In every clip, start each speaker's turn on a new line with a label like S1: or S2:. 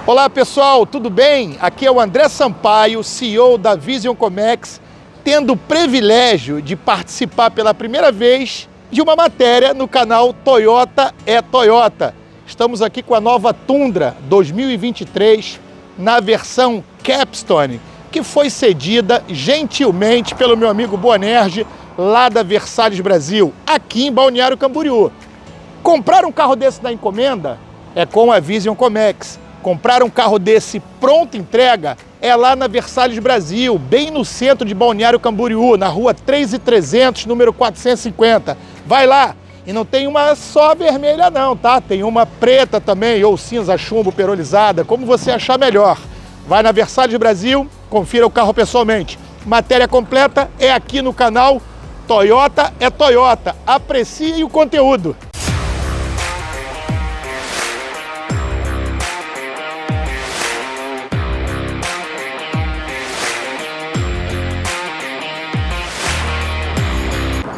S1: Olá pessoal, tudo bem? Aqui é o André Sampaio, CEO da Vision Comex, tendo o privilégio de participar pela primeira vez de uma matéria no canal Toyota é Toyota. Estamos aqui com a nova Tundra 2023 na versão Capstone, que foi cedida gentilmente pelo meu amigo Bonerge, lá da Versalhes Brasil, aqui em Balneário Camboriú. Comprar um carro desse na encomenda é com a Vision Comex. Comprar um carro desse pronta entrega é lá na Versalhes Brasil, bem no centro de Balneário Camboriú, na rua 3.300, número 450. Vai lá! E não tem uma só vermelha não, tá? Tem uma preta também, ou cinza chumbo perolizada, como você achar melhor. Vai na Versalhes Brasil, confira o carro pessoalmente. Matéria completa é aqui no canal Toyota é Toyota. Aprecie o conteúdo.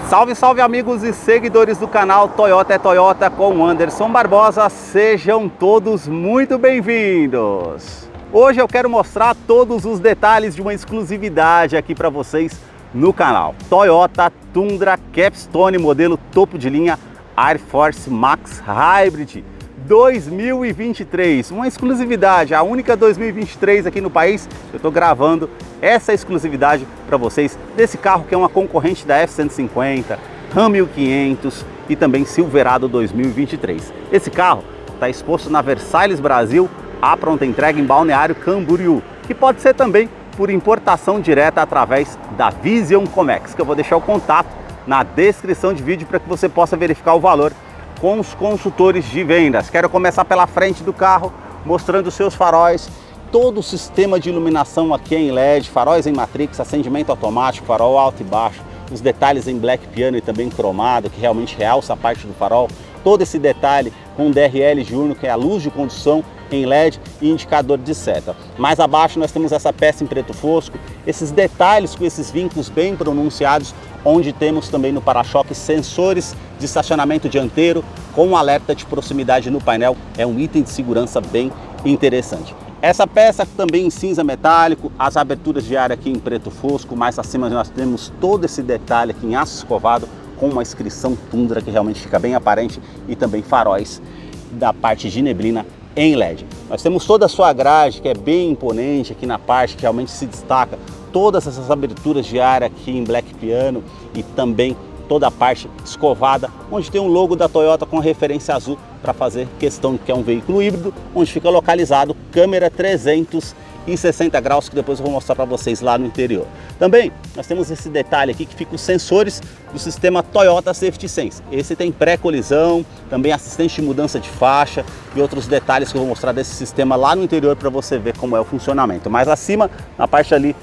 S2: Salve, salve amigos e seguidores do canal Toyota é Toyota com Anderson Barbosa, sejam todos muito bem-vindos! Hoje eu quero mostrar todos os detalhes de uma exclusividade aqui para vocês no canal. Toyota Tundra Capstone, modelo topo de linha Air Force Max Hybrid 2023, uma exclusividade, a única 2023 aqui no país. Eu estou gravando essa exclusividade para vocês desse carro que é uma concorrente da F-150, Ram 1500 e também Silverado 2023. Esse carro está exposto na Versalhes Brasil, à pronta entrega em Balneário Camboriú, que pode ser também por importação direta através da Vision Comex, que eu vou deixar o contato na descrição de vídeo para que você possa verificar o valor com os consultores de vendas. Quero começar pela frente do carro, mostrando os seus faróis, todo o sistema de iluminação aqui em LED, faróis em matrix, acendimento automático, farol alto e baixo, os detalhes em black piano e também cromado, que realmente realça a parte do farol, todo esse detalhe com DRL diurno, que é a luz de condução em LED e indicador de seta. Mais abaixo nós temos essa peça em preto fosco, esses detalhes com esses vincos bem pronunciados, onde temos também no para-choque sensores de estacionamento dianteiro com um alerta de proximidade no painel. É um item de segurança bem interessante. Essa peça também em cinza metálico, as aberturas de ar aqui em preto fosco, mais acima nós temos todo esse detalhe aqui em aço escovado com uma inscrição Tundra que realmente fica bem aparente e também faróis da parte de neblina em LED. Nós temos toda a sua grade que é bem imponente aqui na parte, que realmente se destaca, todas essas aberturas de ar aqui em black piano e também toda a parte escovada, onde tem um logo da Toyota com referência azul para fazer questão que é um veículo híbrido, onde fica localizado câmera 360 graus, que depois eu vou mostrar para vocês lá no interior. Também nós temos esse detalhe aqui que fica os sensores do sistema Toyota Safety Sense. Esse tem pré-colisão, também assistente de mudança de faixa e outros detalhes que eu vou mostrar desse sistema lá no interior para você ver como é o funcionamento. Mais acima, na parte ali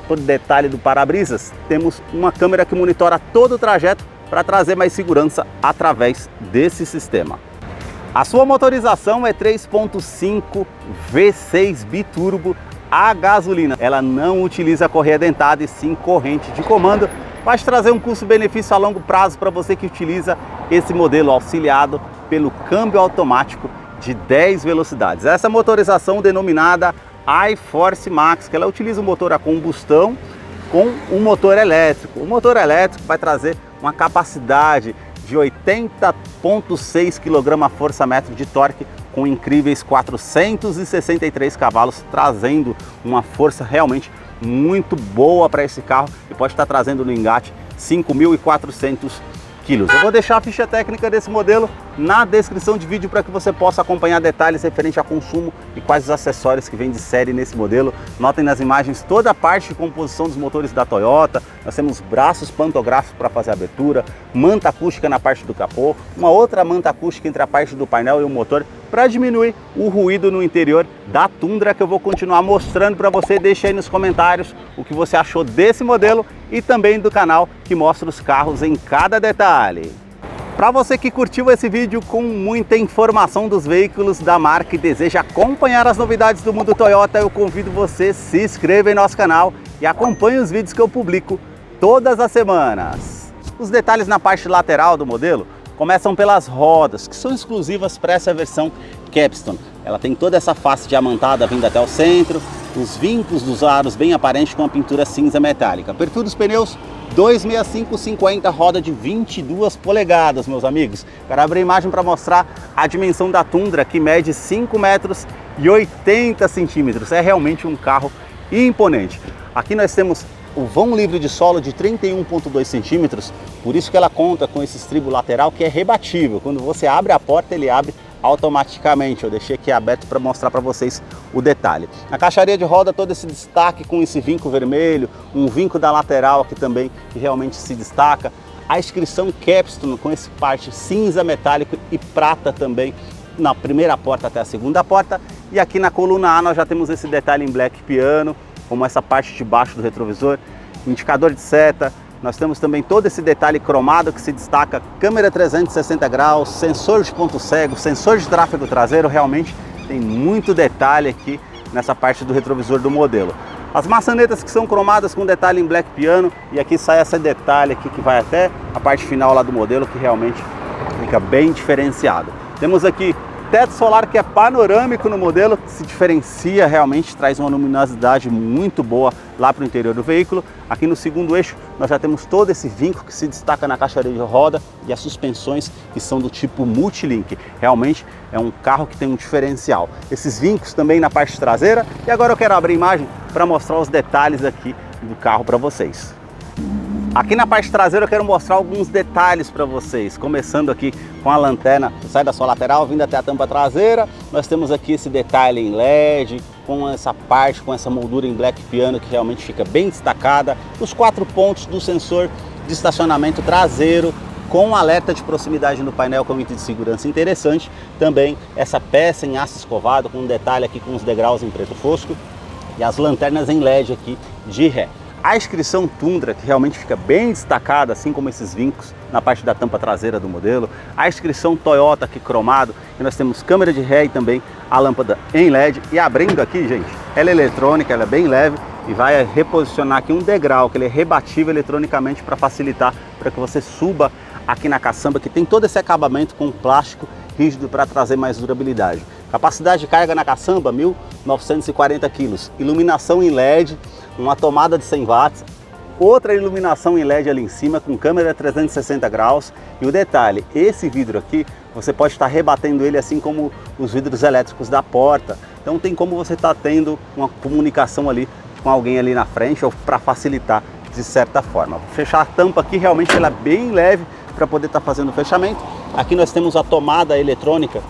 S2: por detalhe do para-brisas, temos uma câmera que monitora todo o trajeto para trazer mais segurança através desse sistema. A sua motorização é 3.5 V6 biturbo a gasolina. Ela não utiliza correia dentada e sim corrente de comando. Vai te trazer um custo-benefício a longo prazo para você que utiliza esse modelo auxiliado pelo câmbio automático de 10 velocidades. Essa motorização denominada Air Force Max, que ela utiliza um motor a combustão com um motor elétrico. O motor elétrico vai trazer uma capacidade de 80,6 kgfm de torque com incríveis 463 cavalos, trazendo uma força realmente muito boa para esse carro e pode estar trazendo no engate 5.400 quilos. Eu vou deixar a ficha técnica desse modelo na descrição de vídeo para que você possa acompanhar detalhes referentes a consumo e quais os acessórios que vem de série nesse modelo. Notem nas imagens toda a parte de composição dos motores da Toyota. Nós temos braços pantográficos para fazer a abertura, manta acústica na parte do capô, uma outra manta acústica entre a parte do painel e o motor para diminuir o ruído no interior da Tundra, que eu vou continuar mostrando para você. Deixa aí nos comentários o que você achou desse modelo e também do canal que mostra os carros em cada detalhe. Para você que curtiu esse vídeo com muita informação dos veículos da marca e deseja acompanhar as novidades do mundo Toyota, eu convido você a se inscrever em nosso canal e acompanhe os vídeos que eu publico todas as semanas. Os detalhes na parte lateral do modelo começam pelas rodas, que são exclusivas para essa versão Capstone. Ela tem toda essa face diamantada vindo até o centro, os vincos dos aros bem aparentes com a pintura cinza metálica. Perfil dos pneus 265/50, roda de 22 polegadas, meus amigos. Quero abrir a imagem para mostrar a dimensão da Tundra, que mede 5 metros e 80 centímetros. É realmente um carro imponente. Aqui nós temos o vão livre de solo de 31,2 centímetros, por isso que ela conta com esse estribo lateral que é rebatível. Quando você abre a porta, ele abre automaticamente. Eu deixei aqui aberto para mostrar para vocês o detalhe. Na caixaria de roda, todo esse destaque com esse vinco vermelho, um vinco da lateral aqui também que realmente se destaca. A inscrição Capstone com esse parte cinza metálico e prata também na primeira porta até a segunda porta. E aqui na coluna A nós já temos esse detalhe em black piano, como essa parte de baixo do retrovisor, indicador de seta. Nós temos também todo esse detalhe cromado que se destaca, câmera 360 graus, sensor de ponto cego, sensor de tráfego traseiro. Realmente tem muito detalhe aqui nessa parte do retrovisor do modelo. As maçanetas que são cromadas com detalhe em black piano, e aqui sai esse detalhe aqui que vai até a parte final lá do modelo, que realmente fica bem diferenciado. Temos aqui teto solar que é panorâmico no modelo, que se diferencia realmente, traz uma luminosidade muito boa lá para o interior do veículo. Aqui no segundo eixo nós já temos todo esse vinco que se destaca na caixaria de roda e as suspensões que são do tipo Multilink. Realmente é um carro que tem um diferencial. Esses vincos também na parte traseira. E agora eu quero abrir a imagem para mostrar os detalhes aqui do carro para vocês. Aqui na parte traseira eu quero mostrar alguns detalhes para vocês, começando aqui com a lanterna que sai da sua lateral, vindo até a tampa traseira. Nós temos aqui esse detalhe em LED, com essa parte, com essa moldura em black piano que realmente fica bem destacada. Os 4 pontos do sensor de estacionamento traseiro, com alerta de proximidade no painel com item de segurança interessante. Também essa peça em aço escovado, com um detalhe aqui com os degraus em preto fosco. E as lanternas em LED aqui de ré. A inscrição Tundra, que realmente fica bem destacada, assim como esses vincos na parte da tampa traseira do modelo. A inscrição Toyota aqui cromado, e nós temos câmera de ré e também a lâmpada em LED. E abrindo aqui, gente, ela é eletrônica, ela é bem leve e vai reposicionar aqui um degrau, que ele é rebatível eletronicamente para facilitar, para que você suba aqui na caçamba, que tem todo esse acabamento com plástico rígido para trazer mais durabilidade. Capacidade de carga na caçamba, 1.940 kg. Iluminação em LED, uma tomada de 100 watts, outra iluminação em LED ali em cima com câmera 360 graus. E o detalhe, esse vidro aqui, você pode estar rebatendo ele assim como os vidros elétricos da porta. Então tem como você estar tendo uma comunicação ali com alguém ali na frente, ou para facilitar de certa forma. Vou fechar a tampa aqui, realmente ela é bem leve para poder estar fazendo o fechamento. Aqui nós temos a tomada eletrônica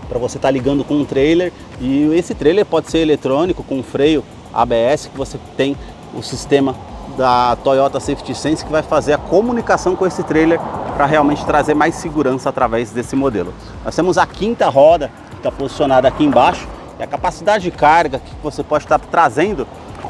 S2: para você estar ligando com um trailer, e esse trailer pode ser eletrônico com freio ABS, que você tem o sistema da Toyota Safety Sense que vai fazer a comunicação com esse trailer para realmente trazer mais segurança através desse modelo. Nós temos a quinta roda que está posicionada aqui embaixo, e a capacidade de carga que você pode estar trazendo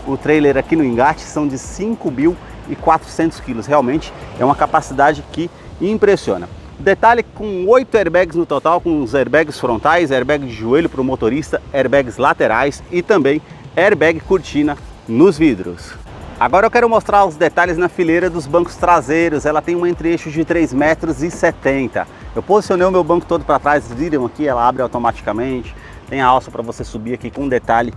S2: o trailer aqui no engate são de 5.400 kg. Realmente é uma capacidade que impressiona. Detalhe, com 8 airbags no total, com os airbags frontais, airbag de joelho para o motorista, airbags laterais e também airbag cortina nos vidros. Agora eu quero mostrar os detalhes na fileira dos bancos traseiros. Ela tem um entre-eixo de 3,70 metros. Eu posicionei o meu banco todo para trás, viram aqui, ela abre automaticamente. Tem a alça para você subir aqui com um detalhe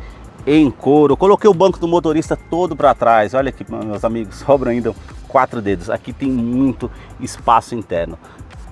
S2: em couro. Eu coloquei o banco do motorista todo para trás. Olha aqui, meus amigos, sobram ainda 4 dedos. Aqui tem muito espaço interno.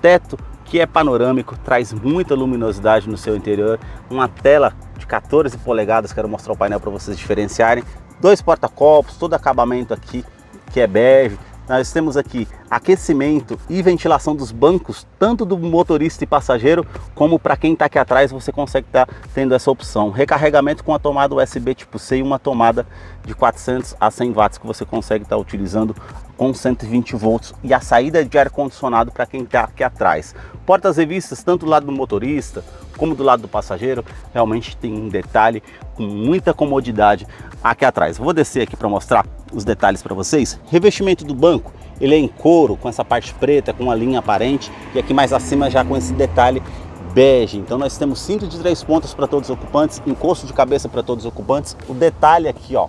S2: Teto que é panorâmico, traz muita luminosidade no seu interior. Uma tela de 14 polegadas, quero mostrar o painel para vocês diferenciarem. 2 porta-copos, todo acabamento aqui que é bege. Nós temos aqui aquecimento e ventilação dos bancos, tanto do motorista e passageiro, como para quem está aqui atrás, você consegue estar tendo essa opção. Recarregamento com a tomada USB tipo C e uma tomada de 400 a 100 watts que você consegue estar utilizando com 120 volts, e a saída de ar-condicionado para quem está aqui atrás. Portas revistas, tanto do lado do motorista como do lado do passageiro, realmente tem um detalhe com muita comodidade aqui atrás. Vou descer aqui para mostrar os detalhes para vocês. Revestimento do banco, ele é em couro, com essa parte preta, com a linha aparente, e aqui mais acima já com esse detalhe bege. Então nós temos cinto de 3 pontas para todos os ocupantes, encosto de cabeça para todos os ocupantes. O detalhe aqui, ó,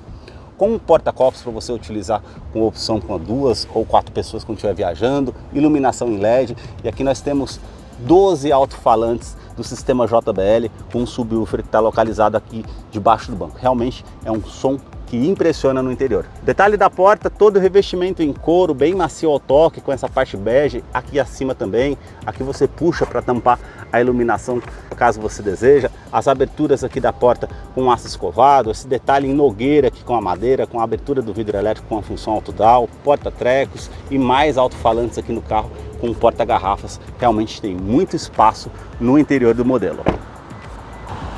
S2: com um porta-copos para você utilizar com opção com 2 ou 4 pessoas quando estiver viajando, iluminação em LED, e aqui nós temos 12 alto-falantes do sistema JBL com um subwoofer que está localizado aqui debaixo do banco. Realmente é um som que impressiona no interior. Detalhe da porta, todo o revestimento em couro, bem macio ao toque, com essa parte bege, aqui acima também, aqui você puxa para tampar a iluminação caso você deseja, as aberturas aqui da porta com aço escovado, esse detalhe em nogueira aqui com a madeira, com a abertura do vidro elétrico com a função autodial, porta-trecos e mais alto-falantes aqui no carro com porta-garrafas. Realmente tem muito espaço no interior do modelo.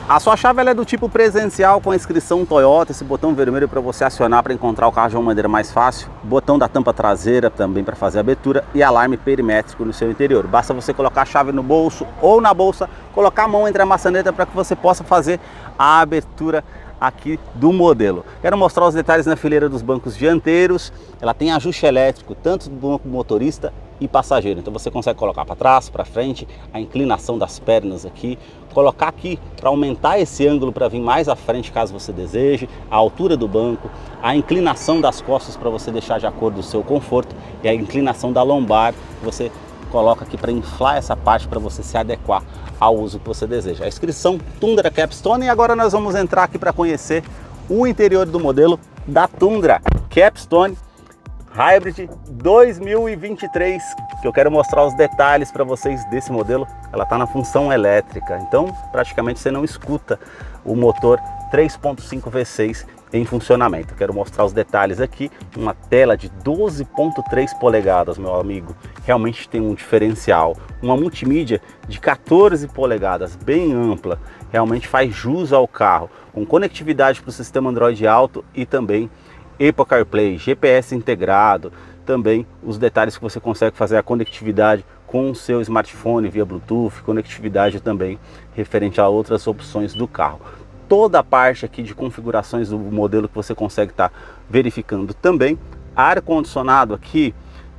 S2: A sua chave ela é do tipo presencial com a inscrição Toyota, esse botão vermelho para você acionar para encontrar o carro de uma maneira mais fácil, botão da tampa traseira também para fazer a abertura e alarme perimétrico no seu interior. Basta você colocar a chave no bolso ou na bolsa, colocar a mão entre a maçaneta para que você possa fazer a abertura aqui do modelo. Quero mostrar os detalhes na fileira dos bancos dianteiros. Ela tem ajuste elétrico tanto do banco motorista e passageiro, então você consegue colocar para trás, para frente, a inclinação das pernas aqui, colocar aqui para aumentar esse ângulo para vir mais à frente caso você deseje, a altura do banco, a inclinação das costas para você deixar de acordo com o seu conforto e a inclinação da lombar que você coloca aqui para inflar essa parte para você se adequar ao uso que você deseja. A inscrição Tundra Capstone. E agora nós vamos entrar aqui para conhecer o interior do modelo da Tundra Capstone Hybrid 2023, que eu quero mostrar os detalhes para vocês desse modelo. Ela está na função elétrica, então praticamente você não escuta o motor 3.5 V6 em funcionamento. Eu quero mostrar os detalhes aqui. Uma tela de 12.3 polegadas, meu amigo, realmente tem um diferencial. Uma multimídia de 14 polegadas, bem ampla, realmente faz jus ao carro, com conectividade para o sistema Android Auto e também Apple CarPlay, GPS integrado, também os detalhes que você consegue fazer a conectividade com o seu smartphone via Bluetooth, conectividade também referente a outras opções do carro. Toda a parte aqui de configurações do modelo que você consegue estar verificando também. Ar-condicionado aqui,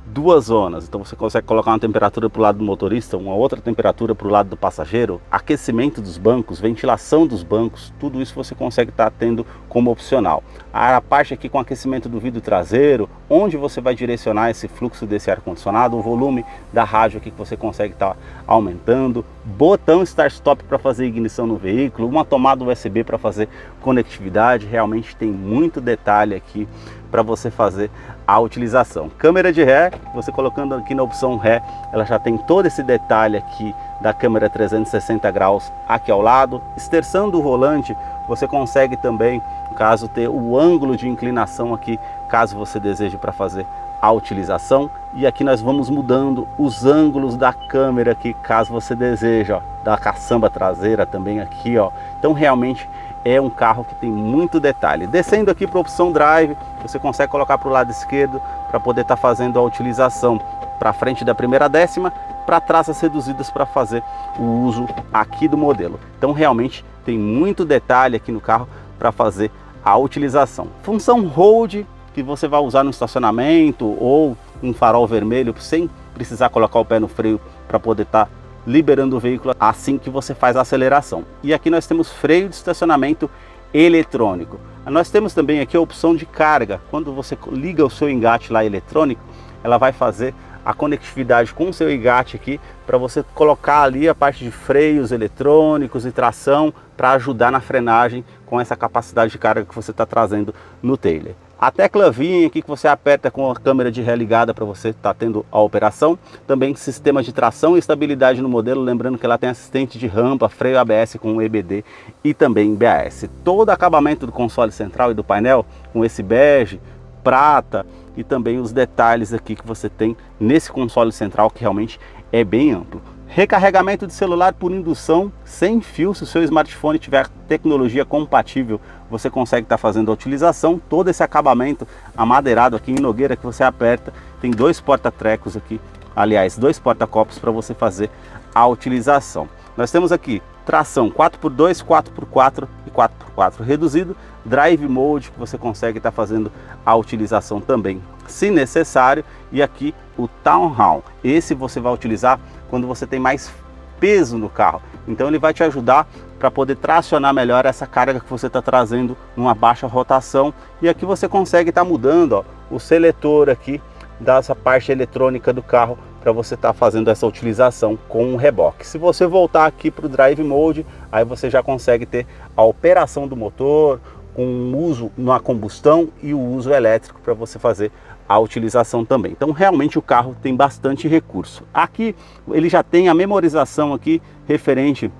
S2: duas zonas, então você consegue colocar uma temperatura para o lado do motorista, uma outra temperatura para o lado do passageiro, aquecimento dos bancos, ventilação dos bancos, tudo isso você consegue estar tendo como opcional. A parte aqui com aquecimento do vidro traseiro, onde você vai direcionar esse fluxo desse ar-condicionado, o volume da rádio aqui que você consegue estar aumentando, botão start-stop para fazer ignição no veículo, uma tomada USB para fazer conectividade. Realmente tem muito detalhe aqui para você fazer a utilização. Câmera de ré, você colocando aqui na opção ré, ela já tem todo esse detalhe aqui da câmera 360 graus aqui ao lado. Esterçando o volante, você consegue também, caso ter o ângulo de inclinação aqui, caso você deseje para fazer a utilização. E aqui nós vamos mudando os ângulos da câmera aqui, caso você deseje, ó, da caçamba traseira também aqui, ó. Então realmente é um carro que tem muito detalhe. Descendo aqui para a opção Drive, você consegue colocar para o lado esquerdo para poder estar fazendo a utilização para frente da primeira décima, para traças reduzidas para fazer o uso aqui do modelo. Então realmente tem muito detalhe aqui no carro para fazer a utilização. Função Hold, que você vai usar no estacionamento ou em farol vermelho, sem precisar colocar o pé no freio para poder estar liberando o veículo assim que você faz a aceleração. E aqui nós temos freio de estacionamento eletrônico. Nós temos também aqui a opção de carga. Quando você liga o seu engate lá eletrônico, ela vai fazer a conectividade com o seu engate aqui para você colocar ali a parte de freios eletrônicos e tração para ajudar na frenagem com essa capacidade de carga que você está trazendo no trailer. A tecla VIN aqui que você aperta com a câmera de ré ligada para você estar tendo a operação. Também sistema de tração e estabilidade no modelo, lembrando que ela tem assistente de rampa, freio ABS com EBD e também BAS. Todo o acabamento do console central e do painel com esse bege, prata e também os detalhes aqui que você tem nesse console central, que realmente é bem amplo. Recarregamento de celular por indução sem fio. Se o seu smartphone tiver tecnologia compatível, você consegue estar fazendo a utilização. Todo esse acabamento amadeirado aqui em nogueira que você aperta, tem dois porta-trecos aqui, aliás, dois porta-copos para você fazer a utilização. Nós temos aqui tração 4x2, 4x4 e 4x4 reduzido, Drive Mode, que você consegue estar fazendo a utilização também, se necessário. E aqui o Town Hall, esse você vai utilizar quando você tem mais peso no carro, então ele vai te ajudar para poder tracionar melhor essa carga que você está trazendo numa baixa rotação. E aqui você consegue estar mudando, ó, o seletor aqui dessa parte eletrônica do carro para você estar fazendo essa utilização com o reboque. Se você voltar aqui para o Drive Mode, aí você já consegue ter a operação do motor, com o uso na combustão e o uso elétrico para você fazer a utilização também. Então realmente o carro tem bastante recurso. Aqui ele já tem a memorização aqui referente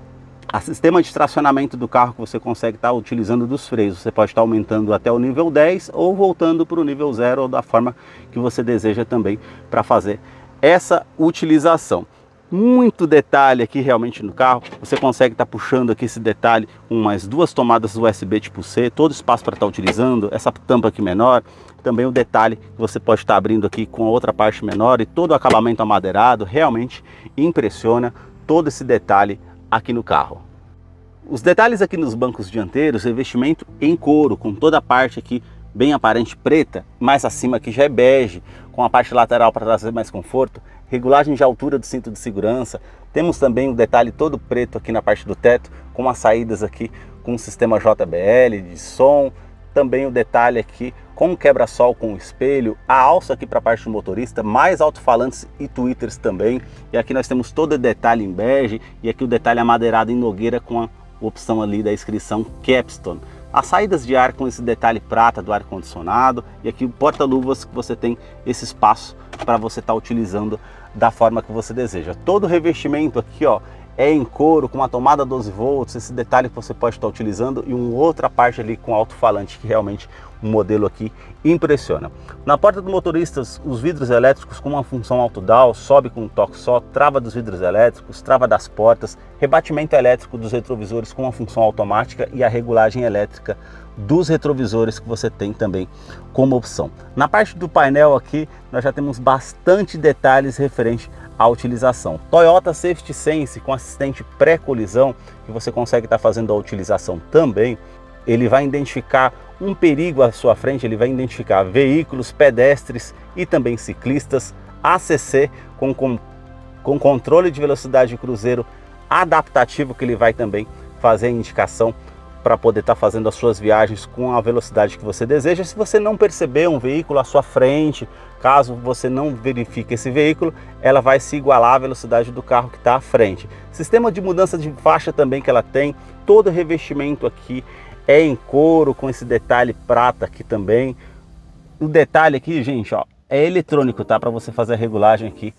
S2: a sistema de tracionamento do carro que você consegue estar utilizando dos freios. Você pode estar aumentando até o nível 10 ou voltando para o nível 0 ou da forma que você deseja também para fazer essa utilização. Muito detalhe aqui realmente no carro. Você consegue estar puxando aqui esse detalhe, umas 2 tomadas USB tipo C, todo espaço para estar utilizando, essa tampa aqui menor, também o detalhe que você pode estar abrindo aqui com a outra parte menor e todo o acabamento amadeirado, realmente impressiona todo esse detalhe aqui no carro. Os detalhes aqui nos bancos dianteiros, revestimento em couro, com toda a parte aqui bem aparente preta, mais acima aqui já é bege, com a parte lateral para trazer mais conforto, regulagem de altura do cinto de segurança. Temos também o detalhe todo preto aqui na parte do teto, com as saídas aqui com o sistema JBL de som, também o detalhe aqui com quebra-sol com o espelho, a alça aqui para a parte do motorista, mais alto-falantes e tweeters também, e aqui nós temos todo o detalhe em bege, e aqui o detalhe amadeirado em nogueira com a opção ali da inscrição Capstone. As saídas de ar com esse detalhe prata do ar-condicionado, e aqui o porta-luvas que você tem esse espaço para você estar utilizando da forma que você deseja. Todo o revestimento aqui, ó, é em couro, com uma tomada 12 volts, esse detalhe que você pode estar utilizando, e uma outra parte ali com alto-falante que realmente o modelo aqui impressiona. Na porta do motorista, os vidros elétricos com uma função auto-down, sobe com um toque só, trava dos vidros elétricos, trava das portas, rebatimento elétrico dos retrovisores com uma função automática e a regulagem elétrica dos retrovisores que você tem também como opção. Na parte do painel aqui, nós já temos bastante detalhes referente à utilização. Toyota Safety Sense com assistente pré-colisão, que você consegue estar fazendo a utilização também. Ele vai identificar um perigo à sua frente, ele vai identificar veículos, pedestres e também ciclistas. ACC com controle de velocidade cruzeiro adaptativo, que ele vai também fazer a indicação para poder estar fazendo as suas viagens com a velocidade que você deseja. Se você não perceber um veículo à sua frente, caso você não verifique esse veículo, ela vai se igualar à velocidade do carro que está à frente. Sistema de mudança de faixa também que ela tem, todo o revestimento aqui é em couro, com esse detalhe prata aqui também. O detalhe aqui, gente, ó, é eletrônico, tá? Para você fazer a regulagem aqui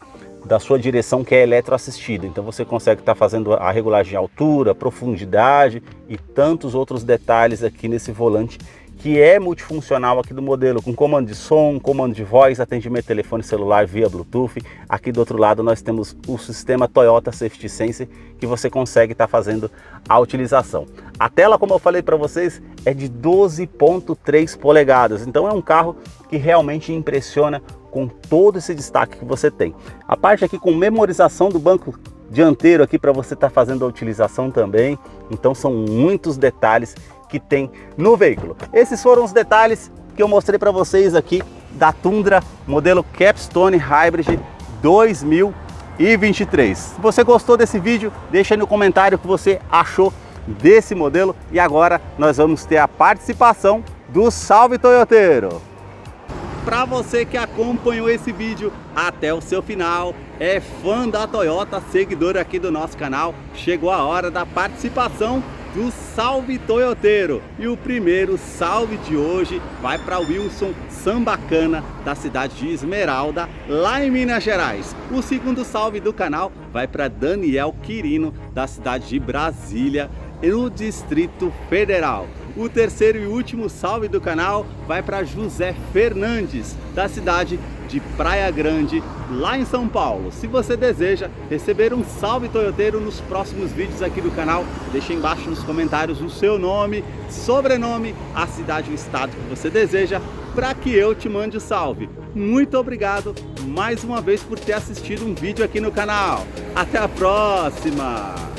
S2: da sua direção, que é eletroassistida. Então você consegue estar fazendo a regulagem de altura, profundidade e tantos outros detalhes aqui nesse volante, que é multifuncional aqui do modelo, com comando de som, comando de voz, atendimento telefone celular via Bluetooth. Aqui do outro lado nós temos o sistema Toyota Safety Sense, que você consegue estar fazendo a utilização. A tela, como eu falei para vocês, é de 12,3 polegadas, então é um carro que realmente impressiona com todo esse destaque que você tem. A parte aqui com memorização do banco dianteiro aqui para você estar fazendo a utilização também, então são muitos detalhes que tem no veículo. Esses foram os detalhes que eu mostrei para vocês aqui da Tundra modelo Capstone Hybrid 2023. Se você gostou desse vídeo, deixa aí no comentário o que você achou desse modelo. E agora nós vamos ter a participação do Salve Toyoteiro. Para você que acompanhou esse vídeo até o seu final, é fã da Toyota, seguidor aqui do nosso canal, chegou a hora da participação do Salve Toyoteiro. E o primeiro salve de hoje vai para Wilson Sambacana, da cidade de Esmeralda, lá em Minas Gerais. O segundo salve do canal vai para Daniel Quirino, da cidade de Brasília, no Distrito Federal. O terceiro e último salve do canal vai para José Fernandes, da cidade de Praia Grande, lá em São Paulo. Se você deseja receber um salve toyoteiro nos próximos vídeos aqui do canal, deixa embaixo nos comentários o seu nome, sobrenome, a cidade e o estado que você deseja, para que eu te mande o salve. Muito obrigado mais uma vez por ter assistido um vídeo aqui no canal. Até a próxima!